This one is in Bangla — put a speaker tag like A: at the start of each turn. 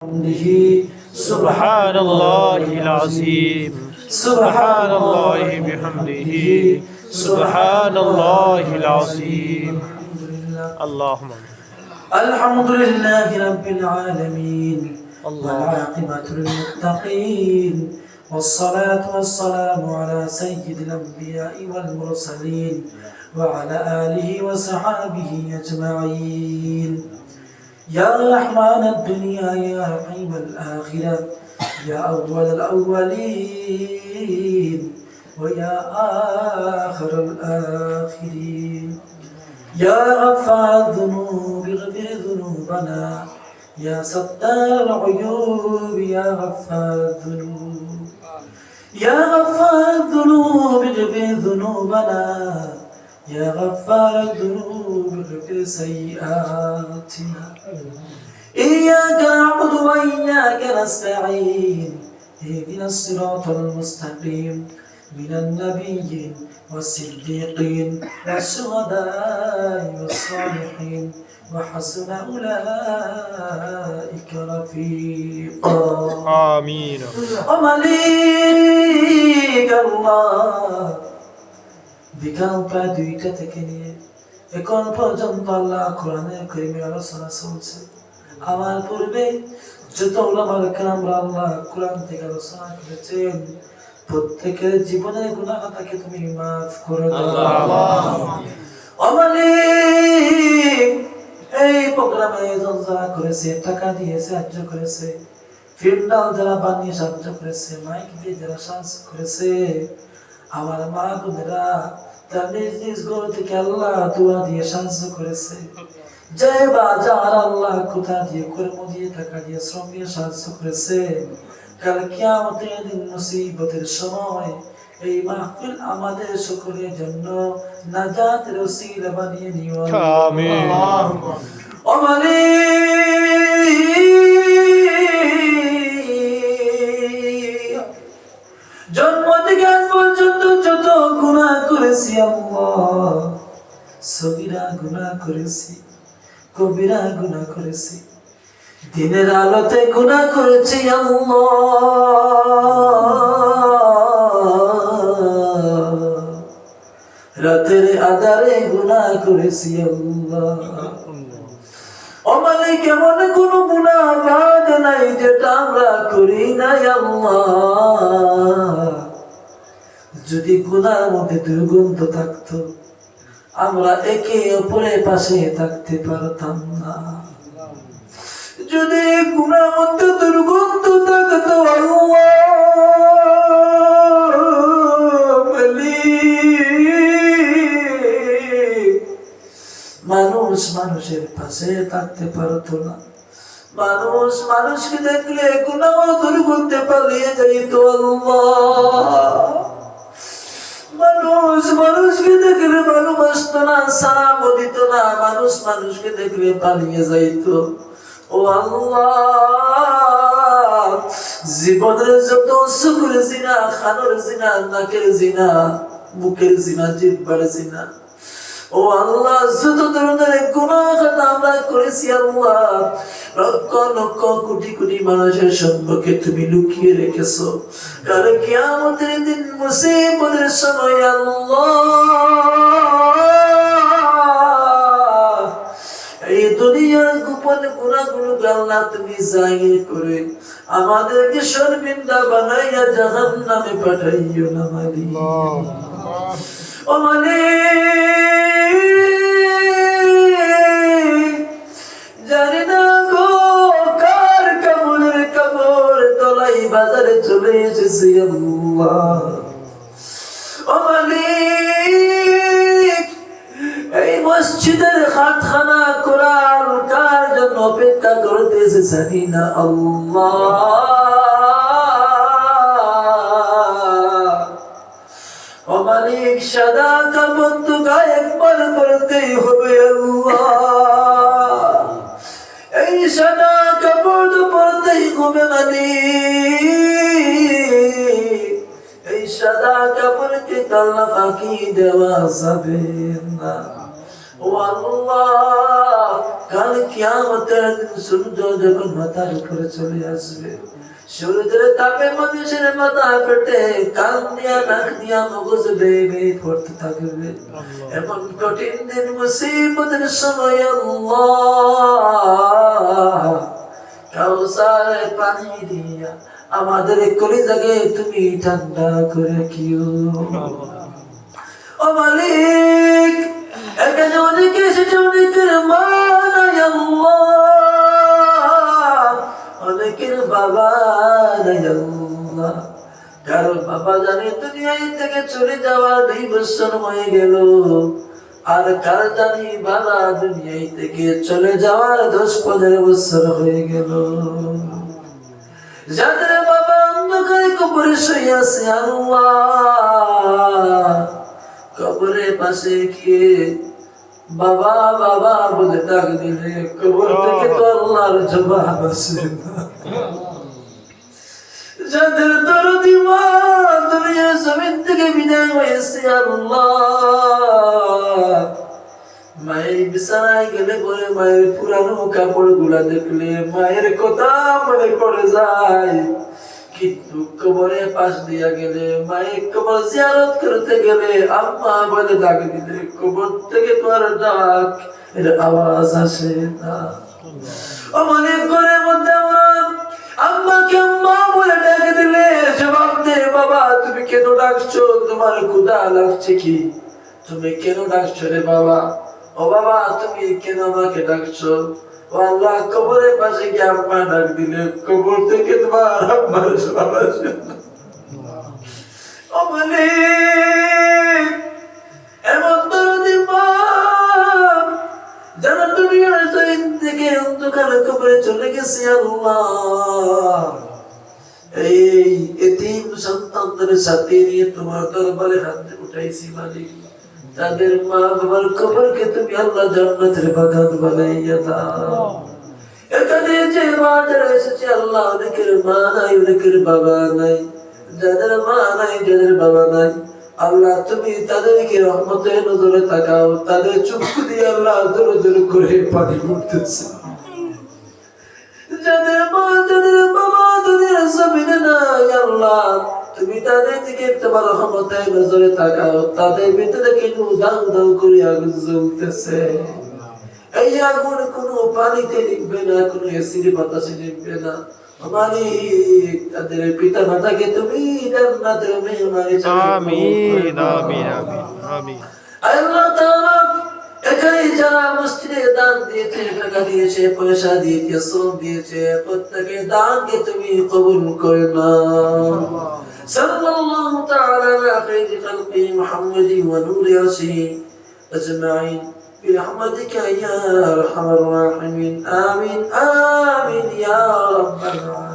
A: بحمده سبحان الله العظيم سبحان الله بحمده سبحان الله العظيم اللهم الحمد لله رب العالمين والعاقبة للمتقين والصلاة والسلام على سيد الأنبياء والمرسلين وعلى آله وصحابه أجمعين يا رحمن الدنيا يا رحيم الآخرة يا أول الأولين ويا آخر الآخرين يا غفار الذنوب اغفر ذنوبنا يا ستار العيوب يا غفار الذنوب يا غفار الذنوب اغفر ذنوبنا يا غفار الذنوب اغفر سيئاتنا إياك نعبد وإياك نستعين اهدنا الصراط المستقيم من النبيين والصديقين والشهداء والصالحين وحسن أولئك رفيقا
B: آمين
A: ومليك الله বিকাল প্রায় 2টা থেকে নিয়ে এখন পর্যন্ত আল্লাহ কোরআনের কারীমের আলোচনা চলছে। আমার পূর্বে যত উলামায়ে কেরামরা আল্লাহ কোরআন থেকে আলোচনা করেছেন প্রত্যেকের জীবনের গুনাহ খাতাকে তুমি মাফ করে দাও আল্লাহ। মালিক এই প্রোগ্রামে আয়োজন যারা করেছে, টাকা দিয়ে সাহায্য করেছে, ফিল্ডাল যারা বানিয়ে সাহায্য করেছে, মাইক দিয়ে যারা সাহায্য করেছে, আমার মা বোনেরা তার নিজ নিজ ঘর থেকে আল্লাহ দোয়া দিয়ে সাহায্য করেছে, যে বাজার আল্লাহ কোথা দিয়ে কর্ম দিয়ে টাকা দিয়ে শ্রম দিয়ে সাহায্য করেছে, কাল কিয়ামতের দিন মুসিবতের সময় এই মাহফিল আমাদের সকলের জন্য নাজাতের ওসিলা বানিয়ে নিও
B: আমিন
A: ও মালিক জন্ম থেকে আজ পর্যন্ত যত গুনাহ করেছি আল্লাহ, সগীরা গুনাহ করেছি, কবিরা গুনাহ করেছি, দিনের আলোতে গুনাহ করেছি আল্লাহ, রাতের আধারে গুনাহ করেছি আল্লাহ। ও মালিক এমন কোন গুনাহ বাদ নাই যেটা আমরা করি নাই আল্লাহ। যদি গুনার মধ্যে দুর্গন্ধ থাকতো আমরা একে অপরের পাশে থাকতে পারতাম না। যদি গুনার মধ্যে দুর্গন্ধ থাকতো আল্লাহ মানুষ মানুষের পাশে থাকতে পারতো না। মানুষ মানুষকে দেখলে গুনাহ দূর করতে পালিয়ে যাইত আল্লাহ। মানুষ মানুষকে দেখলে ভালোবাসতো না, সালাম দিত না, মানুষ মানুষকে দেখলে পালিয়ে যাইত। ও আল্লাহ জীবনের যত সুখের জিনা, খানোর জিনা, নাকের জিনা, মুখের জিনা, জিহ্বার জিনা, ও আল্লাহ যত ধরনের গুনাহ খাতা আমরা করেছি আল্লাহ, লক্ষ লক্ষ কোটি কোটি মানুষের সম্মুখে তুমি লুকিয়ে রেখেছো। কারণ কিয়ামতের দিন মুসিবতের সময় আল্লাহ এই দুনিয়ার গোপন গুনাহগুলোকে আল্লাহ তুমি জাহির করে আমাদেরকে শর্মিন্দা বানাইয়া জাহান্নামে পাঠাইও না মালিক। ও মালিক জানি না গো কার কাপড়ের কাপড় তলাই বাজারে চলে এসেছে আল্লাহ। ও মালিক এই মসজিদের খাটখানা কোরআন কার জন্য অপেক্ষা করতেছে জানি না আল্লাহ। ও মালিক সাদা কাপড় তো গায়ে একবার পরতেই হবে আল্লাহ। এই সাদা কাপড় তো পরতেই হবে মালিক। এই সাদা কাপড়কে কাল্লা ফাঁকি দেওয়া যাবে না। ও আল্লাহ, কাল কিয়ামতের দিন সূর্য যখন মাথার উপরে চলে আসবে, সূর্যের তাপে মানুষের মাথা ফেটে কান দিয়া নাক দিয়া মগজ বেয়ে বেয়ে পড়তে থাকবে। এমন কঠিন দিন মুসিবতের সময় আল্লাহ কাউসারের পানি দিয়া আমাদের কলিজাকে তুমি ঠান্ডা করে কিও। ও মালিক, এখানে অনেকে এসেছে, অনেকের মা নাই আল্লাহ, অনেকের বাবা নাই আল্লাহ। কারো বাবা জানে দুনিয়ায় থেকে চলে যাওয়া 2 বছর হয়ে গেল, আর কার জানি বাবা দুনিয়ায় থেকে চলে যাওয়ার 10-15 বছর হয়ে গেল। যাদের বাবা অন্ধকারে কবরে শুয়ে আছে আল্লাহ, কবরের পাশে গিয়ে বাবা বাবা বলে ডাক দিলে কবর থেকে তো আল্লাহর জবাব আসে না। যাদের দরদি মা দুনিয়ার জমিন থেকে বিদায় হয়েছে আল্লাহ, মায়ের বিছানায় গেলে পরে মায়ের পুরানো কাপড় গুলা দেখলে মায়ের কথা মনে পড়ে যায়। কিন্তু কবরের পাশ দিয়া গেলে, মায়ের কবর জিয়ারত করতে গেলে আম্মা বলে ডাক দিলে কবর থেকে তোমার ডাক এর আওয়াজ আসে না। ও মানে ঘরের মধ্যে আমরা আম্মাকে আম্মা বলে ডাক দিলে জবাব দে, বাবা তুমি কেন ডাকছো? তোমার ক্ষুধা লাগছে কি? তুমি কেন ডাকছো রে বাবা? ও বাবা তুমি কেন আমাকে ডাকছো? ও আল্লাহ, কবরের পাশে গিয়ে আম্মা ডাক দিলে কবর থেকে তোমার আম্মার জবাব আসে না। ও মালিক, এমন দরদি মা যারা দুনিয়ার জমিন থেকে অন্ধকার কবরে চলে গেছে আল্লাহ, এই এতিম সন্তানদের সাথে নিয়ে তোমার দরবারে হাত উঠাইছি মালিক। তাদের মা বাবার কবরকে তুমি আল্লাহ জান্নাতের বাগান বানাইয়া দাও। এখানে যে মা যারা এসেছে আল্লাহ, অনেকের মা নাই, অনেকের বাবা নাই। যাদের মা নাই, যাদের বাবা নাই আল্লাহ, তুমি তাদেরকে রহমতের নজরে তাকাও। তাদের চক্ষু দিয়ে আল্লাহ দূর দূর করে পানি পড়তেছে। যাদের মা যাদের বাবা দুনিয়ার জমিনে নাই আল্লাহ, তুমি তাদের দিকে তোমার রহমতের নজরে তাকাও। তাদের ভিতরে কিন্তু দাউ দাউ করে আগুন জ্বলতেছে। এই আগুন কোনো পানিতে নিভবে না, কোনো এসির বাতাসে নিভবে না। মালিক, তাদের পিতা মাতাকে তুমি জান্নাতের মেহমানি
B: আমিন আমিন আমিন আমিন।
A: আল্লাহ তাআলা এখানে যারা মসজিদে দান দিয়েছে, টাকা দিয়েছে, পয়সা দিয়েছে, শ্রম দিয়েছে, প্রত্যেকের দানকে তুমি কবুল করে নাও। সাল্লাল্লাহু তাআলা আলা খাইরি খালকি মুহাম্মাদি ওয়া নূরি আরশিহি আজমাইন বিরহমাতিকা ইয়া আরহামার রাহিমিন। আমিন আমিন ইয়া রাব্বাল আলামিন।